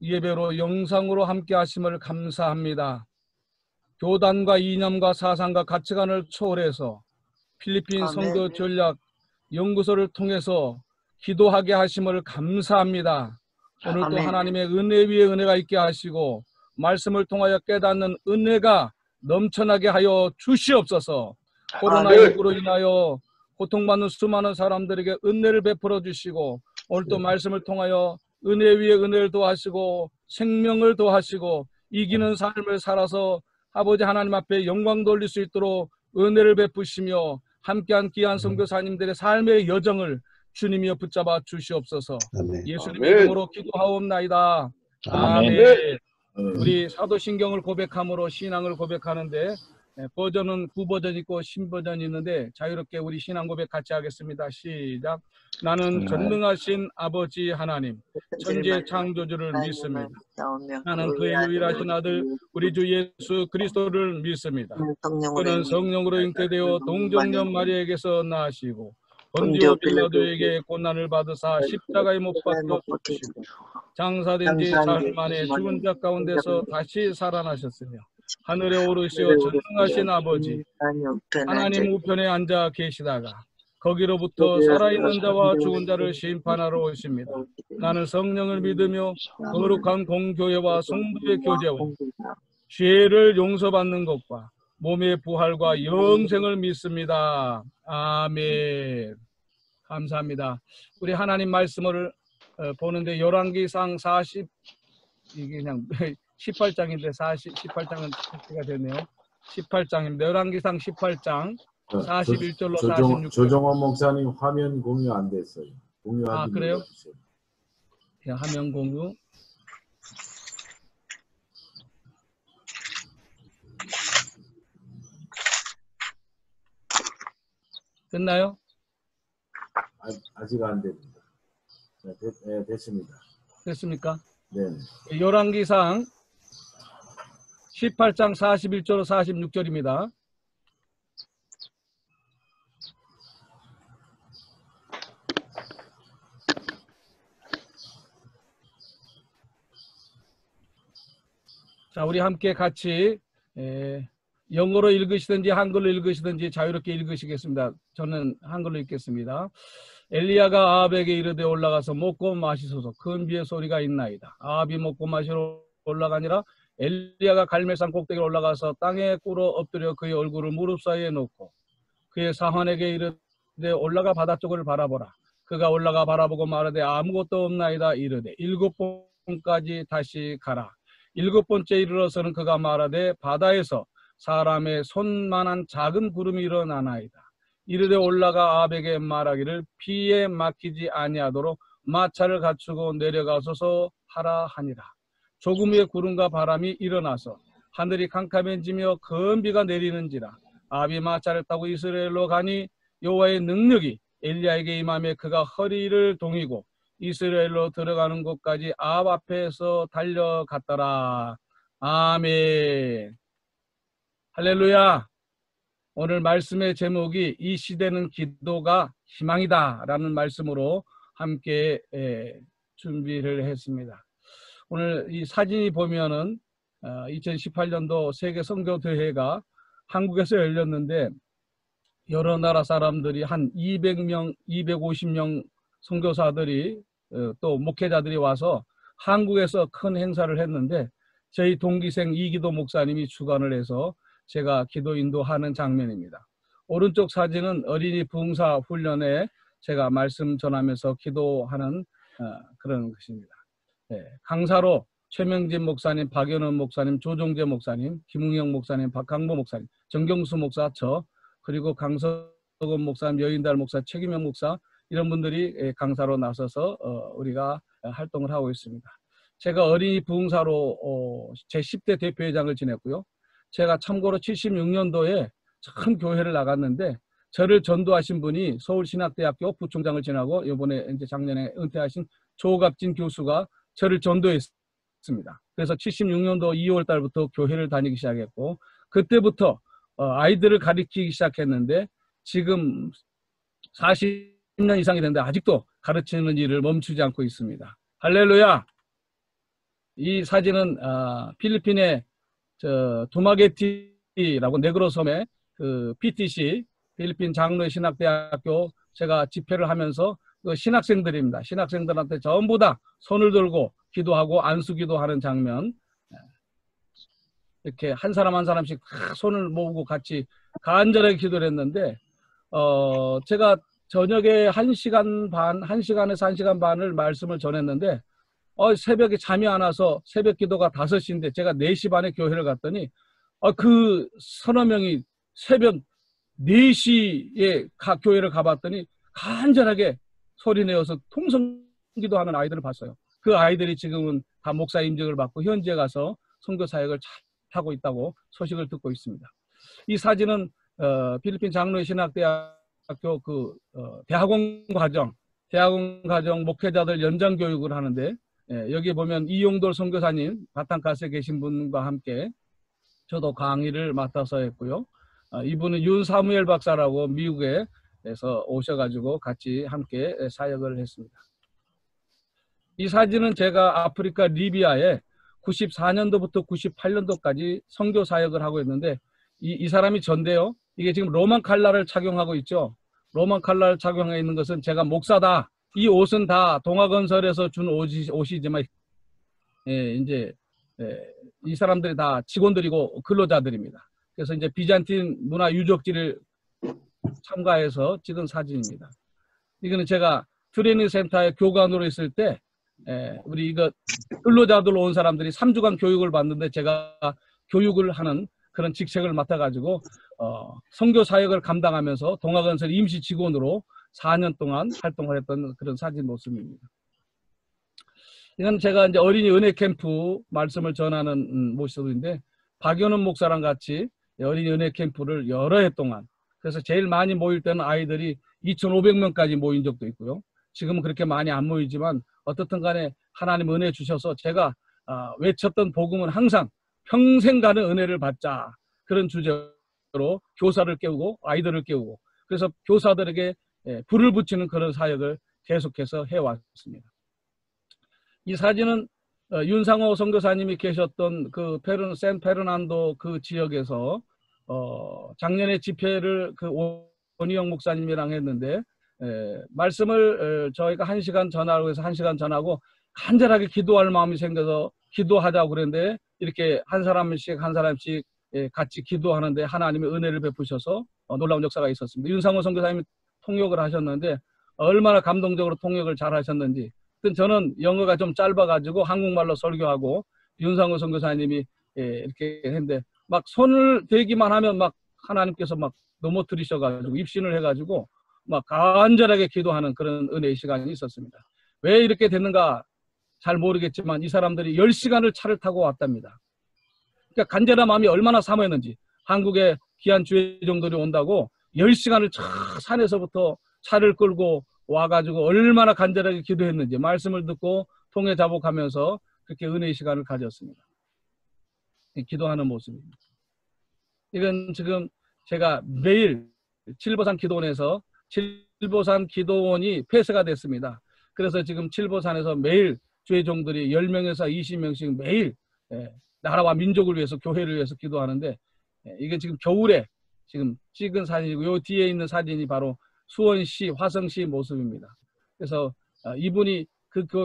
예배로 영상으로 함께 하심을 감사합니다. 교단과 이념과 사상과 가치관을 초월해서 필리핀 선교 전략 연구소를 통해서 기도하게 하심을 감사합니다. 오늘 또 하나님의 은혜 위에 은혜가 있게 하시고 말씀을 통하여 깨닫는 은혜가 넘쳐나게 하여 주시옵소서. 코로나19로 인하여 고통받는 수많은 사람들에게 은혜를 베풀어 주시고 오늘 또 말씀을 통하여 은혜 위에 은혜를 더하시고 생명을 더하시고 이기는 삶을 살아서 아버지 하나님 앞에 영광 돌릴 수 있도록 은혜를 베푸시며 함께한 귀한 선교사님들의 삶의 여정을 주님이여 붙잡아 주시옵소서. 예수님의 이름으로 기도하옵나이다. 아멘. 우리 사도신경을 고백함으로 신앙을 고백하는데 버전은 구버전 있고 신버전이 있는데 자유롭게 우리 신앙 고백 같이 하겠습니다. 시작. 나는 전능하신 아버지 하나님 천지의 창조주를 믿습니다. 나는 그의 유일하신 아들 우리 주 예수 그리스도를 믿습니다. 그는 성령으로 잉태되어 동정녀 마리아에게서 나시고 본디오 빌라도에게 고난을 받으사 십자가에 못 박혀 죽으시고 장사된 지 사흘 만에 죽은 자 가운데서 다시 살아나셨으며 하늘에 오르시어 전능하신 아버지 하나님 우편에 앉아 계시다가 거기로부터 살아있는 자와 죽은 자를 심판하러 오십니다. 나는 성령을 믿으며 거룩한 공교회와 성도의 교제와 죄를 용서받는 것과 몸의 부활과 영생을 믿습니다. 아멘. 감사합니다. 우리 하나님 말씀을 보는데 열왕기상 40 이게 그냥 18장인데 18장은 택지가 되네요. 18장입니다. 열왕기상 18장 41절로 46절. 조정원 목사님 화면 공유 안 됐어요. 공유하기 그래요? 그냥 화면 공유. 됐나요? 아직 안 됩니다. 네, 됐습니다. 됐습니까? 네. 열왕기상 18장 41절로 46절입니다. 자, 우리 함께 같이 영어로 읽으시든지 한글로 읽으시든지 자유롭게 읽으시겠습니다. 저는 한글로 읽겠습니다. 엘리야가 아합에게 이르되 올라가서 먹고 마시소서. 큰 비의 소리가 있나이다. 아합이 먹고 마시러 올라가니라. 엘리야가 갈멜산 꼭대기에 올라가서 땅에 꿇어 엎드려 그의 얼굴을 무릎 사이에 놓고 그의 사환에게 이르되 올라가 바다 쪽을 바라보라. 그가 올라가 바라보고 말하되 아무것도 없나이다. 이르되 7번까지 다시 가라. 7번째 이르러서는 그가 말하되 바다에서 사람의 손만한 작은 구름이 일어나나이다. 이르되 올라가 아합에게 말하기를 비에 막히지 아니하도록 마차를 갖추고 내려가소서 하라 하니라. 조금 후에 구름과 바람이 일어나서 하늘이 캄캄해지며 큰 비가 내리는지라. 아합이 마차를 타고 이스라엘로 가니 여호와의 능력이 엘리야에게 임하며 그가 허리를 동이고 이스라엘로 들어가는 곳까지 아합 앞에서 달려갔더라. 아멘. 할렐루야. 오늘 말씀의 제목이 이 시대는 기도가 희망이다 라는 말씀으로 함께 준비를 했습니다. 오늘 이 사진이 보면은 2018년도 세계 선교대회가 한국에서 열렸는데 여러 나라 사람들이 한 200명, 250명 선교사들이 또 목회자들이 와서 한국에서 큰 행사를 했는데 저희 동기생 이기도 목사님이 주관을 해서 제가 기도 인도하는 장면입니다. 오른쪽 사진은 어린이 부흥사 훈련에 제가 말씀 전하면서 기도하는 그런 것입니다. 강사로 최명진 목사님, 박연원 목사님, 조종재 목사님, 김웅영 목사님, 박강보 목사님, 정경수 목사, 저 그리고 강석원 목사님, 여인달 목사, 최기명 목사 이런 분들이 강사로 나서서 우리가 활동을 하고 있습니다. 제가 어린이 부흥사로 제 10대 대표회장을 지냈고요. 제가 참고로 76년도에 큰 교회를 나갔는데 저를 전도하신 분이 서울신학대학교 부총장을 지나고 이번에 이제 작년에 은퇴하신 조갑진 교수가 저를 전도했습니다. 그래서 76년도 2월 달부터 교회를 다니기 시작했고 그때부터 아이들을 가르치기 시작했는데 지금 40년 이상이 됐는데 아직도 가르치는 일을 멈추지 않고 있습니다. 할렐루야. 이 사진은 필리핀의 두마게티라고 네그로 섬의 그 PTC 필리핀 장로의 신학대학교 제가 집회를 하면서 그 신학생들입니다. 신학생들한테 전부 다 손을 들고 기도하고 안수기도 하는 장면. 이렇게 한 사람 한 사람씩 손을 모으고 같이 간절하게 기도를 했는데 제가 저녁에 1시간 반, 1시간에서 1시간 반을 말씀을 전했는데 새벽에 잠이 안 와서 새벽 기도가 5시인데 제가 4시 반에 교회를 갔더니 그 서너 명이 새벽 4시에 교회를 가봤더니 간절하게 소리내어서 통성기도하는 아이들을 봤어요. 그 아이들이 지금은 다 목사 임직을 받고 현지에 가서 선교 사역을 하고 있다고 소식을 듣고 있습니다. 이 사진은 필리핀 장로의 신학대학교 대학원 과정 목회자들 연장 교육을 하는데 여기 보면 이용돌 선교사님 바탕가스에 계신 분과 함께 저도 강의를 맡아서 했고요. 이분은 윤사무엘 박사라고 미국에서 오셔가지고 같이 함께 사역을 했습니다. 이 사진은 제가 아프리카 리비아에 94년도부터 98년도까지 선교 사역을 하고 있는데 이 사람이 전데요. 이게 지금 로만 칼라를 착용하고 있죠. 로만 칼라를 착용하고 있는 것은 제가 목사다. 이 옷은 다 동아건설에서 준 옷이지만 이 사람들이 다 직원들이고 근로자들입니다. 그래서 이제 비잔틴 문화 유적지를 참가해서 찍은 사진입니다. 이거는 제가 트레이닝 센터에 교관으로 있을 때 우리 근로자들 온 사람들이 3주간 교육을 받는데 제가 교육을 하는 그런 직책을 맡아가지고 선교 사역을 감당하면서 동아건설 임시 직원으로 4년 동안 활동을 했던 그런 사진 모습입니다. 이건 제가 이제 어린이 은혜 캠프 말씀을 전하는 모습인데 박연훈 목사랑 같이 어린이 은혜 캠프를 여러 해 동안 그래서 제일 많이 모일 때는 아이들이 2,500명까지 모인 적도 있고요. 지금은 그렇게 많이 안 모이지만 어떻든 간에 하나님 은혜 주셔서 제가 외쳤던 복음은 항상 평생 가는 은혜를 받자 그런 주제로 교사를 깨우고 아이들을 깨우고 그래서 교사들에게 불을 붙이는 그런 사역을 계속해서 해왔습니다. 이 사진은 윤상호 선교사님이 계셨던 그 샌페르난도 그 지역에서 작년에 집회를 그 원희영 목사님이랑 했는데 말씀을 저희가 1시간 전하고 해서 1시간 전하고 간절하게 기도할 마음이 생겨서 기도하자고 그랬는데 이렇게 한 사람씩 같이 기도하는데 하나님의 은혜를 베푸셔서 놀라운 역사가 있었습니다. 윤상호 선교사님이 통역을 하셨는데 얼마나 감동적으로 통역을 잘 하셨는지 저는 영어가 좀 짧아가지고 한국말로 설교하고 윤상호 선교사님이 이렇게 했는데 막 손을 대기만 하면 막 하나님께서 막 넘어뜨리셔가지고 입신을 해가지고 막 간절하게 기도하는 그런 은혜의 시간이 있었습니다. 왜 이렇게 됐는가 잘 모르겠지만 이 사람들이 10시간을 차를 타고 왔답니다. 그러니까 간절한 마음이 얼마나 사모했는지 한국에 귀한 주의종들이 온다고 10시간을 산에서부터 차를 끌고 와가지고 얼마나 간절하게 기도했는지 말씀을 듣고 통해 자복하면서 그렇게 은혜의 시간을 가졌습니다. 기도하는 모습입니다. 이건 지금 제가 매일 칠보산 기도원에서 칠보산 기도원이 폐쇄가 됐습니다. 그래서 지금 칠보산에서 매일 주의 종들이 10명에서 20명씩 매일 나라와 민족을 위해서 교회를 위해서 기도하는데 이게 지금 겨울에 지금 찍은 사진이고 요 뒤에 있는 사진이 바로 수원시 화성시 모습입니다. 그래서 이분이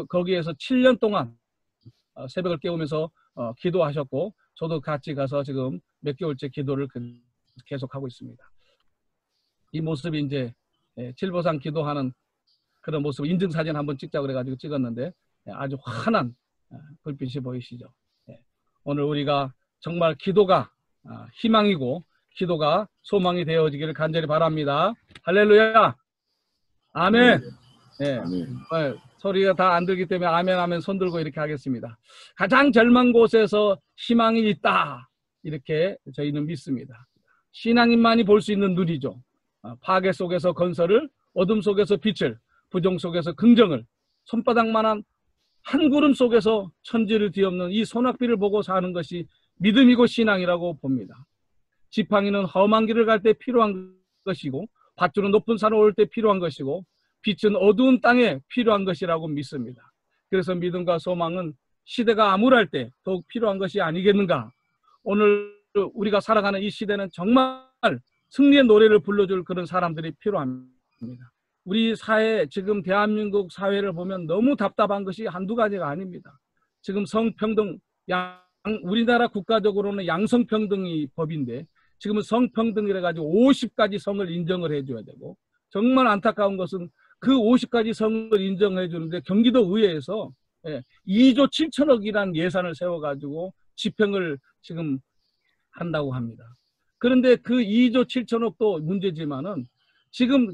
거기에서 7년 동안 새벽을 깨우면서 기도하셨고 저도 같이 가서 지금 몇 개월째 기도를 계속하고 있습니다. 이 모습이 이제 칠보산 기도하는 그런 모습 인증사진 한번 찍자고 그래가지고 찍었는데 아주 환한 불빛이 보이시죠. 오늘 우리가 정말 기도가 희망이고 기도가 소망이 되어지기를 간절히 바랍니다. 할렐루야. 아멘. 네. 소리가 다 안 들기 때문에 아멘 하면 손 들고 이렇게 하겠습니다. 가장 절망 곳에서 희망이 있다. 이렇게 저희는 믿습니다. 신앙인만이 볼 수 있는 눈이죠. 파괴 속에서 건설을, 어둠 속에서 빛을, 부정 속에서 긍정을, 손바닥만한 한 구름 속에서 천지를 뒤엎는 이 소낙비를 보고 사는 것이 믿음이고 신앙이라고 봅니다. 지팡이는 험한 길을 갈 때 필요한 것이고 밧줄은 높은 산을 오를 때 필요한 것이고 빛은 어두운 땅에 필요한 것이라고 믿습니다. 그래서 믿음과 소망은 시대가 암울할 때 더욱 필요한 것이 아니겠는가. 오늘 우리가 살아가는 이 시대는 정말 승리의 노래를 불러줄 그런 사람들이 필요합니다. 우리 사회, 지금 대한민국 사회를 보면 너무 답답한 것이 한두 가지가 아닙니다. 지금 성평등, 우리나라 국가적으로는 양성평등이 법인데 지금은 성평등이라 가지고 50가지 성을 인정을 해줘야 되고, 정말 안타까운 것은 그 50가지 성을 인정해 주는데 경기도 의회에서 2조 7천억이라는 예산을 세워가지고 집행을 지금 한다고 합니다. 그런데 그 2조 7천억도 문제지만은 지금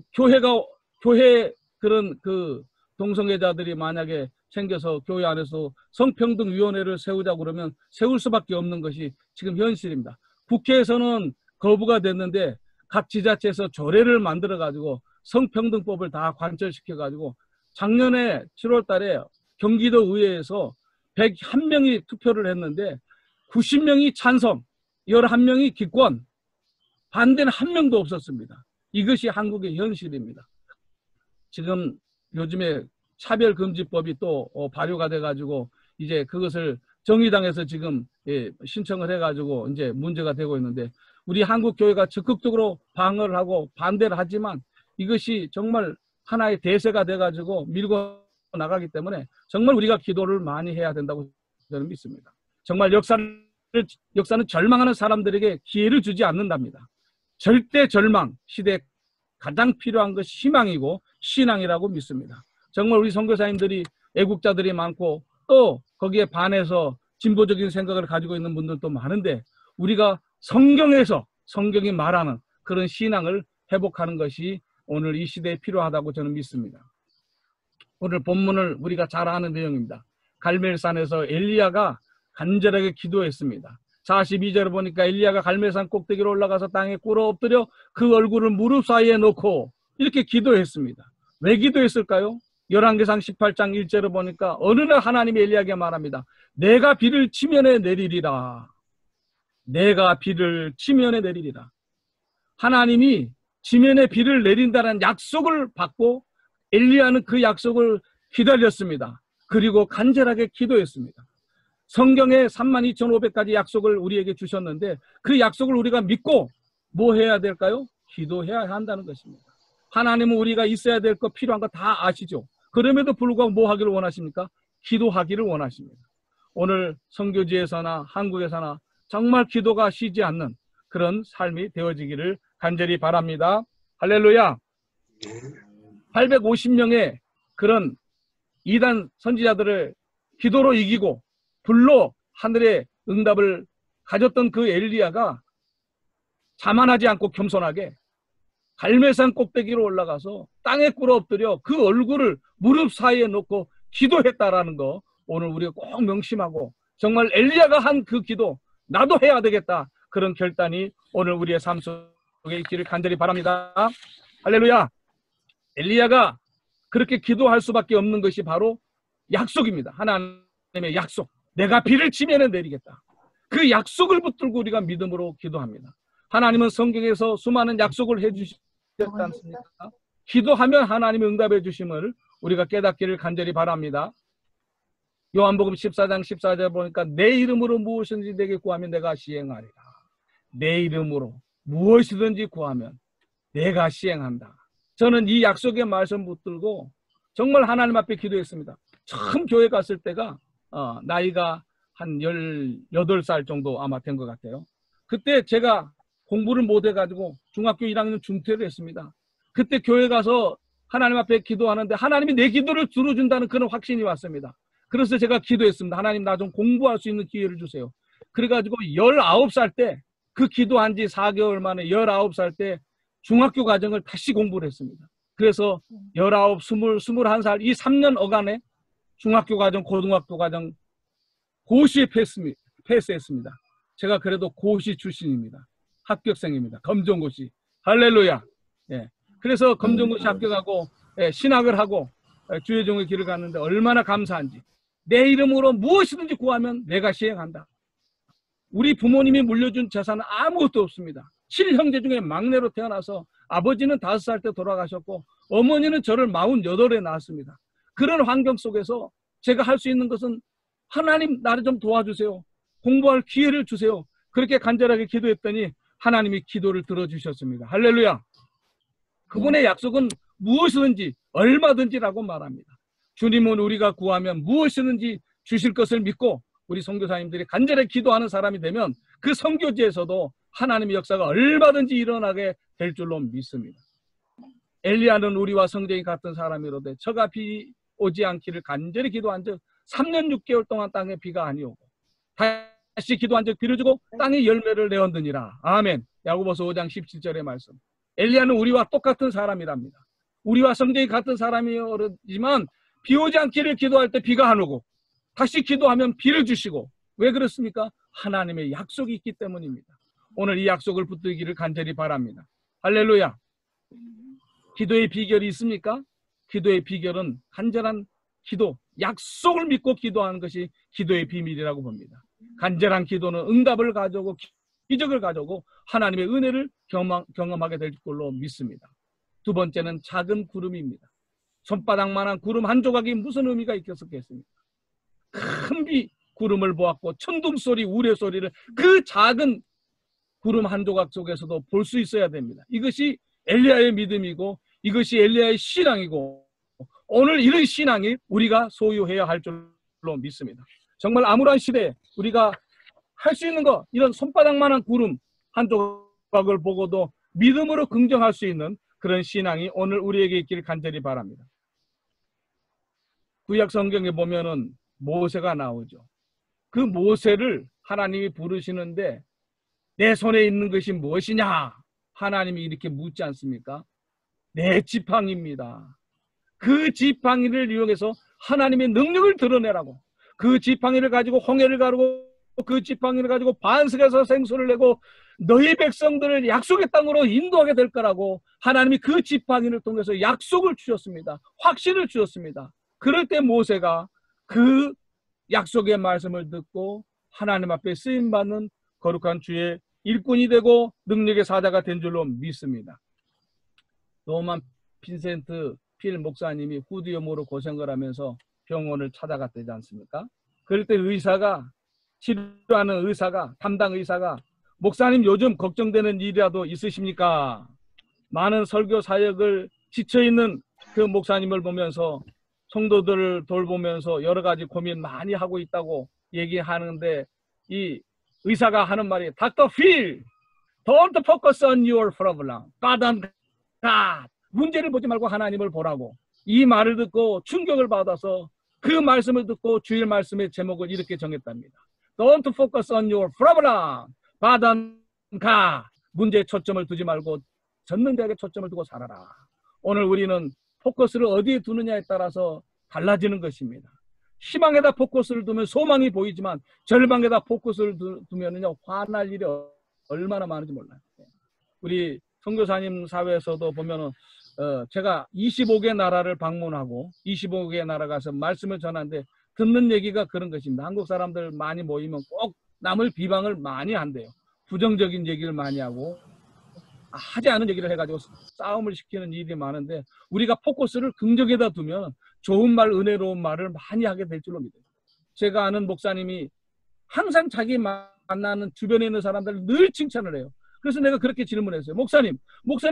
교회 그런 그 동성애자들이 만약에 생겨서 교회 안에서 성평등위원회를 세우자고 그러면 세울 수밖에 없는 것이 지금 현실입니다. 국회에서는 거부가 됐는데 각 지자체에서 조례를 만들어 가지고 성평등법을 다 관철시켜 가지고 작년에 7월 달에 경기도 의회에서 101명이 투표를 했는데 90명이 찬성, 11명이 기권, 반대는 한 명도 없었습니다. 이것이 한국의 현실입니다. 지금 요즘에 차별금지법이 또 발효가 돼가지고 이제 그것을 정의당에서 지금 신청을 해가지고 이제 문제가 되고 있는데, 우리 한국 교회가 적극적으로 방어를 하고 반대를 하지만 이것이 정말 하나의 대세가 돼가지고 밀고 나가기 때문에 정말 우리가 기도를 많이 해야 된다고 저는 믿습니다. 정말 역사는 절망하는 사람들에게 기회를 주지 않는답니다. 절대 절망 시대에 가장 필요한 것이 희망이고 신앙이라고 믿습니다. 정말 우리 선교사님들이 애국자들이 많고 또 거기에 반해서 진보적인 생각을 가지고 있는 분들도 많은데, 우리가 성경에서 성경이 말하는 그런 신앙을 회복하는 것이 오늘 이 시대에 필요하다고 저는 믿습니다. 오늘 본문을 우리가 잘 아는 내용입니다. 갈멜산에서 엘리야가 간절하게 기도했습니다. 42절을 보니까 엘리야가 갈멜산 꼭대기로 올라가서 땅에 꿇어 엎드려 그 얼굴을 무릎 사이에 놓고 이렇게 기도했습니다. 왜 기도했을까요? 열왕기상 18장 1절을 보니까 어느 날 하나님이 엘리야에게 말합니다. 내가 비를 지면에 내리리라. 내가 비를 지면에 내리리라. 하나님이 지면에 비를 내린다는 약속을 받고 엘리야는 그 약속을 기다렸습니다. 그리고 간절하게 기도했습니다. 성경에 32,500가지 약속을 우리에게 주셨는데 그 약속을 우리가 믿고 뭐 해야 될까요? 기도해야 한다는 것입니다. 하나님은 우리가 있어야 될 것, 필요한 거 다 아시죠? 그럼에도 불구하고 뭐 하기를 원하십니까? 기도하기를 원하십니다. 오늘 선교지에서나 한국에서나 정말 기도가 쉬지 않는 그런 삶이 되어지기를 간절히 바랍니다. 할렐루야. 850명의 그런 이단 선지자들을 기도로 이기고 불로 하늘의 응답을 가졌던 그 엘리야가 자만하지 않고 겸손하게 갈멜산 꼭대기로 올라가서 땅에 꿇어 엎드려 그 얼굴을 무릎 사이에 놓고 기도했다라는 거 오늘 우리가 꼭 명심하고, 정말 엘리야가 한 그 기도 나도 해야 되겠다, 그런 결단이 오늘 우리의 삶 속에 있기를 간절히 바랍니다. 할렐루야. 엘리야가 그렇게 기도할 수밖에 없는 것이 바로 약속입니다. 하나님의 약속. 내가 비를 지면에 내리겠다. 그 약속을 붙들고 우리가 믿음으로 기도합니다. 하나님은 성경에서 수많은 약속을 해주셨지 않습니까? 기도하면 하나님이 응답해 주심을 우리가 깨닫기를 간절히 바랍니다. 요한복음 14장 14절 보니까 내 이름으로 무엇이든지 내게 구하면 내가 시행하리라. 내 이름으로 무엇이든지 구하면 내가 시행한다. 저는 이 약속의 말씀 붙들고 정말 하나님 앞에 기도했습니다. 처음 교회 갔을 때가 나이가 한 18살 정도 아마 된 것 같아요. 그때 제가 공부를 못 해가지고 중학교 1학년 중퇴를 했습니다. 그때 교회 가서 하나님 앞에 기도하는데 하나님이 내 기도를 들어준다는 그런 확신이 왔습니다. 그래서 제가 기도했습니다. 하나님, 나 좀 공부할 수 있는 기회를 주세요. 그래가지고 19살 때, 그 기도한 지 4개월 만에 19살 때 중학교 과정을 다시 공부를 했습니다. 그래서 19, 20, 21살 이 3년 어간에 중학교 과정, 고등학교 과정 고시에 패스했습니다. 제가 그래도 고시 출신입니다. 합격생입니다. 검정고시. 할렐루야. 예. 그래서 검정고시 합격하고 신학을 하고 주의 종의 길을 갔는데 얼마나 감사한지. 내 이름으로 무엇이든지 구하면 내가 시행한다. 우리 부모님이 물려준 재산은 아무것도 없습니다. 7형제 중에 막내로 태어나서 아버지는 5살 때 돌아가셨고 어머니는 저를 48에 낳았습니다. 그런 환경 속에서 제가 할 수 있는 것은 하나님 나를 좀 도와주세요. 공부할 기회를 주세요. 그렇게 간절하게 기도했더니 하나님이 기도를 들어주셨습니다. 할렐루야. 그분의 약속은 무엇이든지 얼마든지라고 말합니다. 주님은 우리가 구하면 무엇이든지 주실 것을 믿고 우리 선교사님들이 간절히 기도하는 사람이 되면 그 선교지에서도 하나님의 역사가 얼마든지 일어나게 될 줄로 믿습니다. 엘리야는 우리와 성경이 같은 사람이로되 저가 비 오지 않기를 간절히 기도한 즉 3년 6개월 동안 땅에 비가 아니오고 다시 기도한 즉 비를 주고 땅에 열매를 내었느니라. 아멘. 야고보서 5장 17절의 말씀. 엘리야는 우리와 똑같은 사람이랍니다. 우리와 성경이 같은 사람이지만 비 오지 않기를 기도할 때 비가 안 오고 다시 기도하면 비를 주시고 왜 그렇습니까? 하나님의 약속이 있기 때문입니다. 오늘 이 약속을 붙들기를 간절히 바랍니다. 할렐루야. 기도의 비결이 있습니까? 기도의 비결은 간절한 기도, 약속을 믿고 기도하는 것이 기도의 비밀이라고 봅니다. 간절한 기도는 응답을 가져오고 기적을 가져오고 하나님의 은혜를 경험하게 될 걸로 믿습니다. 두 번째는 작은 구름입니다. 손바닥만한 구름 한 조각이 무슨 의미가 있겠습니까? 큰 비 구름을 보았고 천둥소리, 우레소리를 그 작은 구름 한 조각 속에서도 볼 수 있어야 됩니다. 이것이 엘리야의 믿음이고 이것이 엘리야의 신앙이고 오늘 이런 신앙이 우리가 소유해야 할 줄로 믿습니다. 정말 암울한 시대에 우리가 할 수 있는 거 이런 손바닥만한 구름 한 조각을 보고도 믿음으로 긍정할 수 있는 그런 신앙이 오늘 우리에게 있기를 간절히 바랍니다. 구약 성경에 보면은 모세가 나오죠. 그 모세를 하나님이 부르시는데 내 손에 있는 것이 무엇이냐? 하나님이 이렇게 묻지 않습니까? 내 지팡이입니다. 그 지팡이를 이용해서 하나님의 능력을 드러내라고. 그 지팡이를 가지고 홍해를 가르고 그 지팡이를 가지고 반석에서 생수를 내고 너희 백성들을 약속의 땅으로 인도하게 될 거라고 하나님이 그 지팡이를 통해서 약속을 주셨습니다. 확신을 주셨습니다. 그럴 때 모세가 그 약속의 말씀을 듣고 하나님 앞에 쓰임받는 거룩한 주의 일꾼이 되고 능력의 사자가 된 줄로 믿습니다. 노만 빈센트 필 목사님이 후두염으로 고생을 하면서 병원을 찾아갔다지 않습니까? 그럴 때 치료하는 의사가 담당 의사가 목사님 요즘 걱정되는 일이라도 있으십니까? 많은 설교 사역을 지쳐있는 그 목사님을 보면서 성도들을 돌보면서 여러 가지 고민 많이 하고 있다고 얘기하는데 이 의사가 하는 말이 닥터 필, don't focus on your problem. God on God. 문제를 보지 말고 하나님을 보라고. 이 말을 듣고 충격을 받아서 그 말씀을 듣고 주일 말씀의 제목을 이렇게 정했답니다. Don't focus on your problem. God on God. 문제에 초점을 두지 말고 전능자에게 초점을 두고 살아라. 오늘 우리는 포커스를 어디에 두느냐에 따라서 달라지는 것입니다. 희망에다 포커스를 두면 소망이 보이지만 절망에다 포커스를 두면은요 화날 일이 얼마나 많은지 몰라요. 우리 선교사님 사회에서도 보면은 제가 25개 나라를 방문하고 25개 나라 가서 말씀을 전하는데 듣는 얘기가 그런 것입니다. 한국 사람들 많이 모이면 꼭 남을 비방을 많이 한대요. 부정적인 얘기를 많이 하고 하지 않은 얘기를 해가지고 싸움을 시키는 일이 많은데 우리가 포커스를 긍정에다 두면 좋은 말, 은혜로운 말을 많이 하게 될 줄로 믿어요. 제가 아는 목사님이 항상 자기 만나는 주변에 있는 사람들을 늘 칭찬을 해요. 그래서 내가 그렇게 질문했어요. 목사님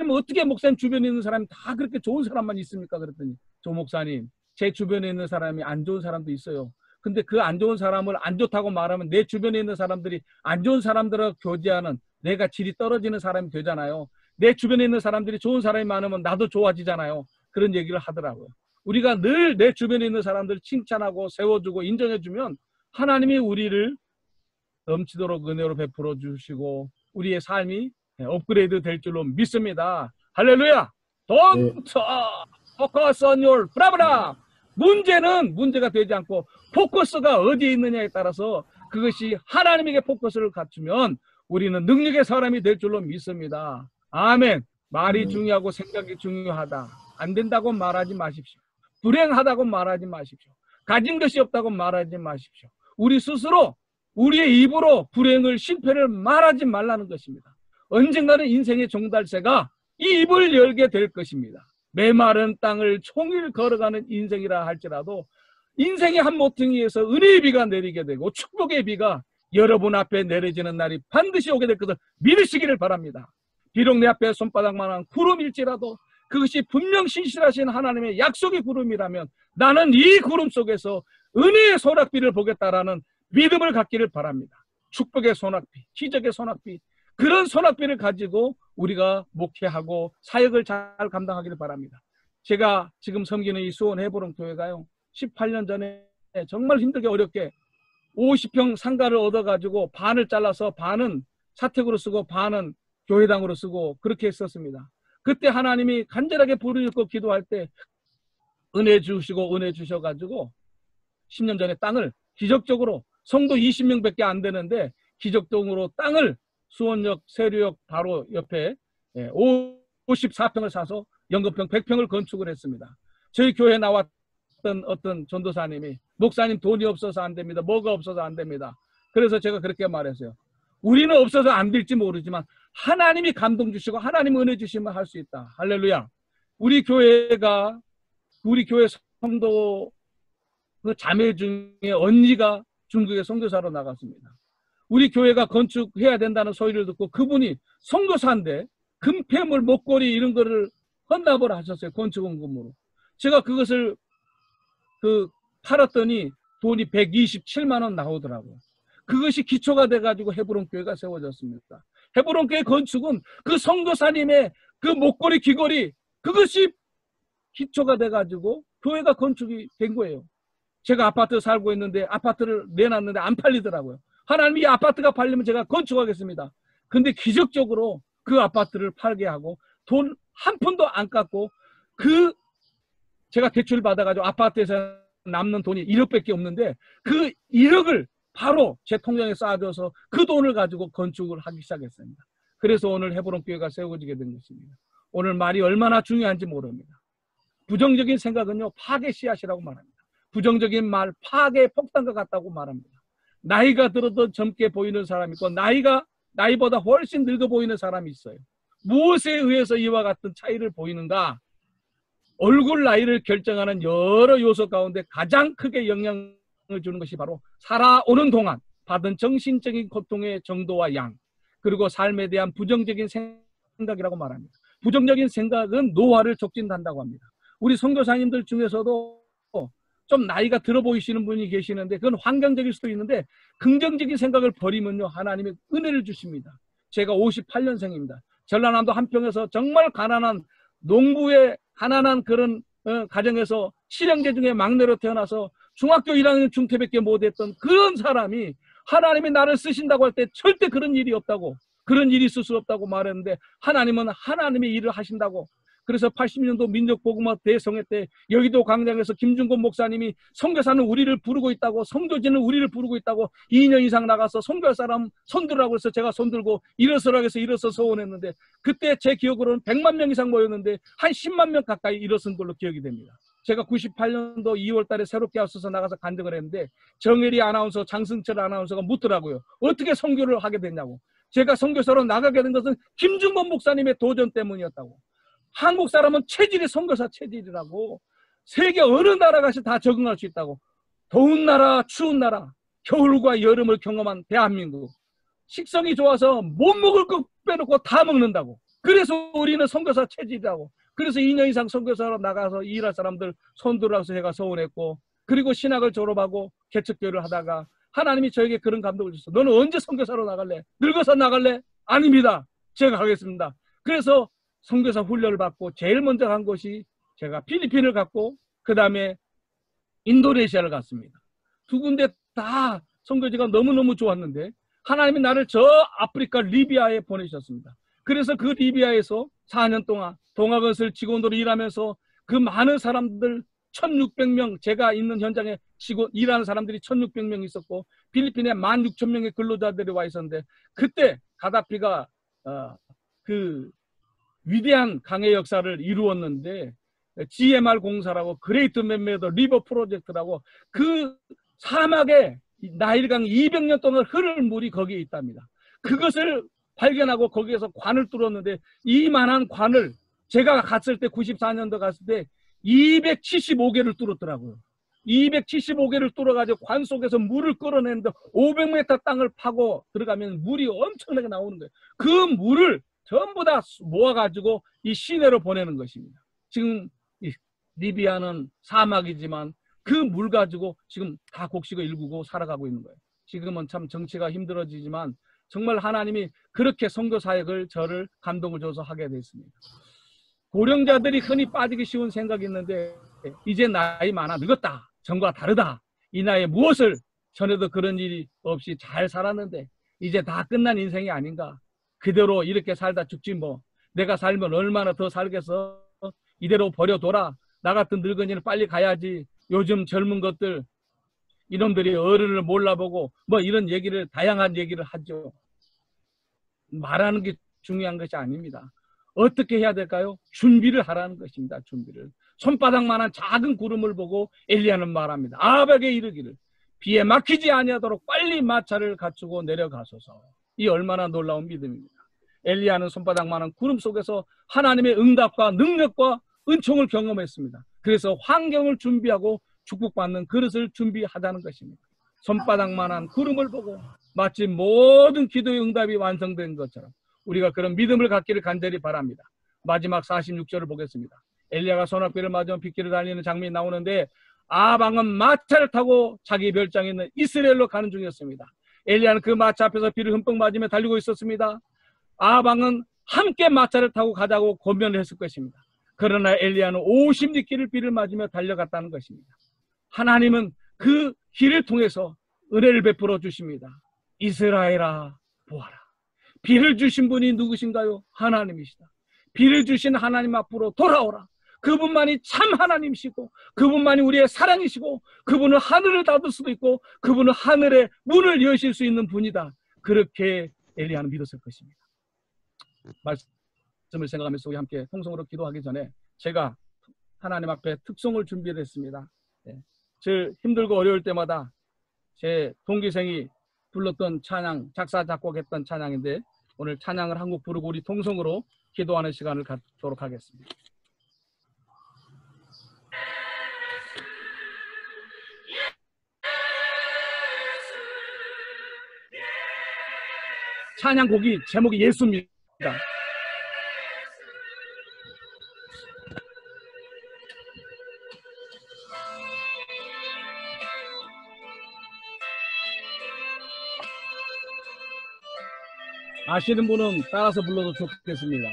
어떻게 목사님 주변에 있는 사람이 다 그렇게 좋은 사람만 있습니까? 그랬더니 조 목사님, 제 주변에 있는 사람이 안 좋은 사람도 있어요. 근데 그 안 좋은 사람을 안 좋다고 말하면 내 주변에 있는 사람들이 안 좋은 사람들과 교제하는 내가 질이 떨어지는 사람이 되잖아요. 내 주변에 있는 사람들이 좋은 사람이 많으면 나도 좋아지잖아요. 그런 얘기를 하더라고요. 우리가 늘 내 주변에 있는 사람들을 칭찬하고 세워주고 인정해주면 하나님이 우리를 넘치도록 은혜로 베풀어 주시고 우리의 삶이 업그레이드 될 줄로 믿습니다. 할렐루야! Don't focus on your problem. 문제는 문제가 되지 않고 포커스가 어디에 있느냐에 따라서 그것이 하나님에게 포커스를 갖추면 우리는 능력의 사람이 될 줄로 믿습니다. 아멘. 말이 중요하고 생각이 중요하다. 안 된다고 말하지 마십시오. 불행하다고 말하지 마십시오. 가진 것이 없다고 말하지 마십시오. 우리 스스로 우리의 입으로 불행을 실패를 말하지 말라는 것입니다. 언젠가는 인생의 종달새가 이 입을 열게 될 것입니다. 메마른 땅을 총일 걸어가는 인생이라 할지라도 인생의 한 모퉁이에서 은혜의 비가 내리게 되고 축복의 비가 여러분 앞에 내려지는 날이 반드시 오게 될 것을 믿으시기를 바랍니다. 비록 내 앞에 손바닥만한 구름일지라도 그것이 분명 신실하신 하나님의 약속의 구름이라면 나는 이 구름 속에서 은혜의 소낙비를 보겠다라는 믿음을 갖기를 바랍니다. 축복의 소낙비, 기적의 소낙비, 그런 소낙비를 가지고 우리가 목회하고 사역을 잘 감당하기를 바랍니다. 제가 지금 섬기는 이 수원 해보름 교회가요, 18년 전에 정말 힘들게 어렵게 50평 상가를 얻어가지고 반을 잘라서 반은 사택으로 쓰고 반은 교회당으로 쓰고 그렇게 했었습니다. 그때 하나님이 간절하게 부르짖고 기도할 때 은혜 주시고 은혜 주셔가지고 10년 전에 땅을 기적적으로, 성도 20명밖에 안 되는데 기적적으로 땅을 수원역 세류역 바로 옆에 54평을 사서 연금평 100평을 건축을 했습니다. 저희 교회에 나왔던 어떤 전도사님이 목사님 돈이 없어서 안 됩니다. 뭐가 없어서 안 됩니다. 그래서 제가 그렇게 말했어요. 우리는 없어서 안 될지 모르지만 하나님이 감동 주시고 하나님 은혜 주시면 할 수 있다. 할렐루야. 우리 교회 성도 그 자매 중에 언니가 중국에 선교사로 나갔습니다. 우리 교회가 건축해야 된다는 소리를 듣고 그분이 선교사인데 금폐물, 목걸이 이런 거를 헌납을 하셨어요. 건축원금으로. 제가 그것을 팔았더니 돈이 127만 원 나오더라고요. 그것이 기초가 돼가지고 헤브론 교회가 세워졌습니다. 헤브론 교회 건축은 그 선교사님의 그 목걸이, 귀걸이, 그것이 기초가 돼가지고 교회가 건축이 된 거예요. 제가 아파트 살고 있는데 아파트를 내놨는데 안 팔리더라고요. 하나님이 이 아파트가 팔리면 제가 건축하겠습니다. 근데 기적적으로 그 아파트를 팔게 하고 돈 한 푼도 안 깎고 제가 대출 받아가지고 아파트에서 남는 돈이 1억밖에 없는데 그 1억을 바로 제 통장에 쌓아줘서 그 돈을 가지고 건축을 하기 시작했습니다. 그래서 오늘 헤브론 교회가 세워지게 된 것입니다. 오늘 말이 얼마나 중요한지 모릅니다. 부정적인 생각은요, 파괴 씨앗이라고 말합니다. 부정적인 말, 파괴 폭탄과 같다고 말합니다. 나이가 들어도 젊게 보이는 사람이 있고 나이보다 훨씬 늙어 보이는 사람이 있어요. 무엇에 의해서 이와 같은 차이를 보이는가? 얼굴 나이를 결정하는 여러 요소 가운데 가장 크게 영향을 주는 것이 바로 살아오는 동안 받은 정신적인 고통의 정도와 양, 그리고 삶에 대한 부정적인 생각이라고 말합니다. 부정적인 생각은 노화를 촉진한다고 합니다. 우리 선교사님들 중에서도 좀 나이가 들어 보이시는 분이 계시는데 그건 환경적일 수도 있는데 긍정적인 생각을 버리면요, 하나님이 은혜를 주십니다. 제가 58년생입니다. 전라남도 한평에서 정말 가난한 농부의 가난한 그런 가정에서 실형제 중에 막내로 태어나서 중학교 1학년 중퇴밖에 못했던 그런 사람이 하나님이 나를 쓰신다고 할 때 절대 그런 일이 없다고, 그런 일이 있을 수 없다고 말했는데 하나님은 하나님의 일을 하신다고. 그래서 80년도 민족복음화 대성회 때 여의도 광장에서 김준곤 목사님이 선교사는 우리를 부르고 있다고, 선교지는 우리를 부르고 있다고 2년 이상 나가서 선교할 사람 손들라고 해서 제가 손들고 일어서라고 해서 일어서 서원했는데 그때 제 기억으로는 100만 명 이상 모였는데 한 10만 명 가까이 일어선 걸로 기억이 됩니다. 제가 98년도 2월 달에 새롭게 앞서서 나가서 간증을 했는데 정혜리 아나운서, 장승철 아나운서가 묻더라고요. 어떻게 선교를 하게 됐냐고. 제가 선교사로 나가게 된 것은 김준곤 목사님의 도전 때문이었다고. 한국 사람은 체질이 선교사 체질이라고. 세계 어느 나라 가서 다 적응할 수 있다고. 더운 나라, 추운 나라, 겨울과 여름을 경험한 대한민국. 식성이 좋아서 못 먹을 거 빼놓고 다 먹는다고. 그래서 우리는 선교사 체질이라고. 그래서 2년 이상 선교사로 나가서 일할 사람들 손들어서 제가 서운했고, 그리고 신학을 졸업하고 개척교회를 하다가 하나님이 저에게 그런 감동을 주셨어요. 너는 언제 선교사로 나갈래? 늙어서 나갈래? 아닙니다. 제가 가겠습니다. 그래서 선교사 훈련을 받고 제일 먼저 간 곳이 제가 필리핀을 갔고 그 다음에 인도네시아를 갔습니다. 두 군데 다 선교지가 너무너무 좋았는데 하나님이 나를 저 아프리카 리비아에 보내셨습니다. 그래서 그 리비아에서 4년 동안 동학건설 직원으로 일하면서 그 많은 사람들 1600명, 제가 있는 현장에 일하는 사람들이 1600명 있었고 필리핀에 16,000명의 근로자들이 와 있었는데 그때 가다피가 그 위대한 강의 역사를 이루었는데 GMR 공사라고 그레이트 맨메더 리버 프로젝트라고 그 사막에 나일강 200년 동안 흐를 물이 거기에 있답니다. 그것을 발견하고 거기에서 관을 뚫었는데 이만한 관을 제가 갔을 때 94년도 갔을 때 275개를 뚫었더라고요. 275개를 뚫어가지고 관 속에서 물을 끌어내는데 500m 땅을 파고 들어가면 물이 엄청나게 나오는 거예요. 그 물을 전부 다 모아가지고 이 시내로 보내는 것입니다. 지금 리비아는 사막이지만 그 물 가지고 지금 다 곡식을 일구고 살아가고 있는 거예요. 지금은 참 정치가 힘들어지지만 정말 하나님이 그렇게 선교 사역을 저를 감동을 줘서 하게 됐습니다. 고령자들이 흔히 빠지기 쉬운 생각이 있는데 이제 나이 많아 늙었다. 전과 다르다. 이 나이에 무엇을 전에도 그런 일이 없이 잘 살았는데 이제 다 끝난 인생이 아닌가. 그대로 이렇게 살다 죽지 뭐. 내가 살면 얼마나 더 살겠어. 이대로 버려둬라. 나 같은 늙은이는 빨리 가야지. 요즘 젊은 것들 이놈들이 어른을 몰라보고 뭐 이런 얘기를 다양한 얘기를 하죠. 말하는 게 중요한 것이 아닙니다. 어떻게 해야 될까요? 준비를 하라는 것입니다. 준비를. 손바닥만한 작은 구름을 보고 엘리야는 말합니다. 아합에게 이르기를 비에 막히지 아니하도록 빨리 마차를 갖추고 내려가소서. 이 얼마나 놀라운 믿음입니다. 엘리야는 손바닥만한 구름 속에서 하나님의 응답과 능력과 은총을 경험했습니다. 그래서 환경을 준비하고 축복받는 그릇을 준비하자는 것입니다. 손바닥만한 구름을 보고 마치 모든 기도의 응답이 완성된 것처럼 우리가 그런 믿음을 갖기를 간절히 바랍니다. 마지막 46절을 보겠습니다. 엘리야가 소낙비를 맞으며 빗길을 달리는 장면이 나오는데 아방은 마차를 타고 자기 별장에 있는 이스라엘로 가는 중이었습니다. 엘리야는 그 마차 앞에서 비를 흠뻑 맞으며 달리고 있었습니다. 아방은 함께 마차를 타고 가자고 권면을 했을 것입니다. 그러나 엘리야는 50리길을 비를 맞으며 달려갔다는 것입니다. 하나님은 그 길을 통해서 은혜를 베풀어 주십니다. 이스라엘아 보아라. 비를 주신 분이 누구신가요? 하나님이시다. 비를 주신 하나님 앞으로 돌아오라. 그분만이 참 하나님이시고 그분만이 우리의 사랑이시고 그분은 하늘을 닫을 수도 있고 그분은 하늘의 문을 여실 수 있는 분이다. 그렇게 엘리야는 믿었을 것입니다. 말씀을 생각하면서 우리 함께 통성으로 기도하기 전에 제가 하나님 앞에 특송을 준비했습니다. 제일 힘들고 어려울 때마다 제 동기생이 불렀던 찬양, 작사 작곡했던 찬양인데 오늘 찬양을 한 곡 부르고 우리 통성으로 기도하는 시간을 갖도록 하겠습니다. 찬양곡이 제목이 예수입니다. 아시는 분은 따라서 불러도 좋겠습니다.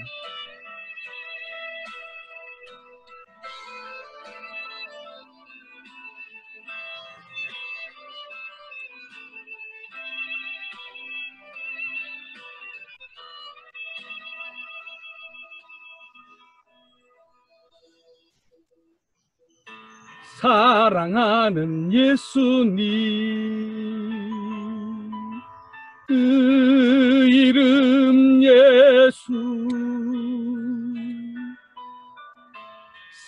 사랑하는 예수님 그 이름 예수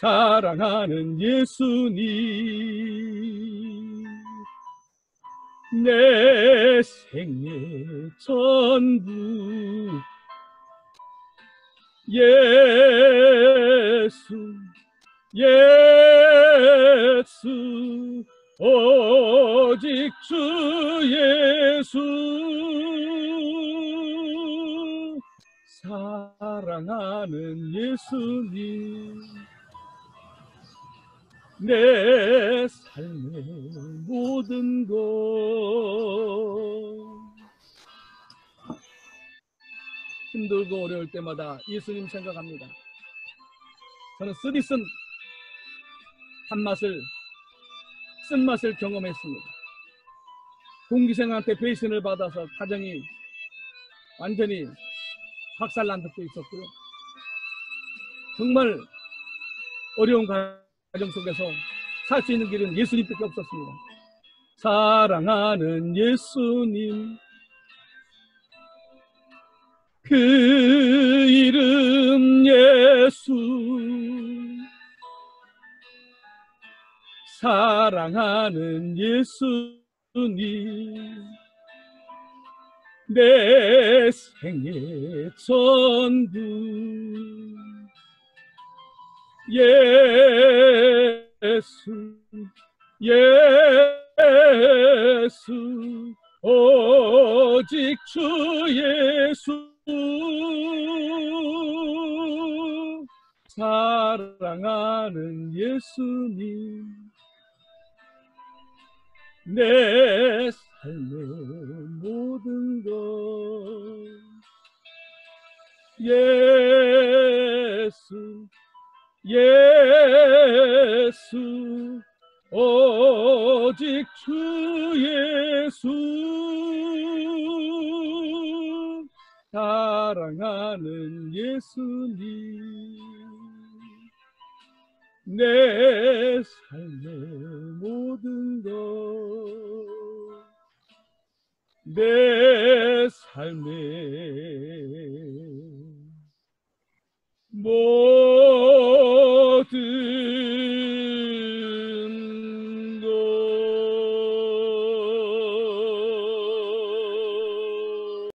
사랑하는 예수님 내 생의 전부 예수 예수 오직 주 예수 사랑하는 예수님 내 삶의 모든 것 힘들고 어려울 때마다 예수님 생각합니다. 저는 쓰디쓴 쓴맛을 경험했습니다. 동기생한테 배신을 받아서 가정이 완전히 박살난 적도 있었고요. 정말 어려운 가정 속에서 살 수 있는 길은 예수님밖에 없었습니다. 사랑하는 예수님 그 이름 예수 사랑하는 예수님 내 생의 전부 예수 예수 오직 주 예수 사랑하는 예수님 내 삶의 모든 것 예수 예수 오직 주 예수 사랑하는 예수님 내 삶의 모든 것 내 삶의 모든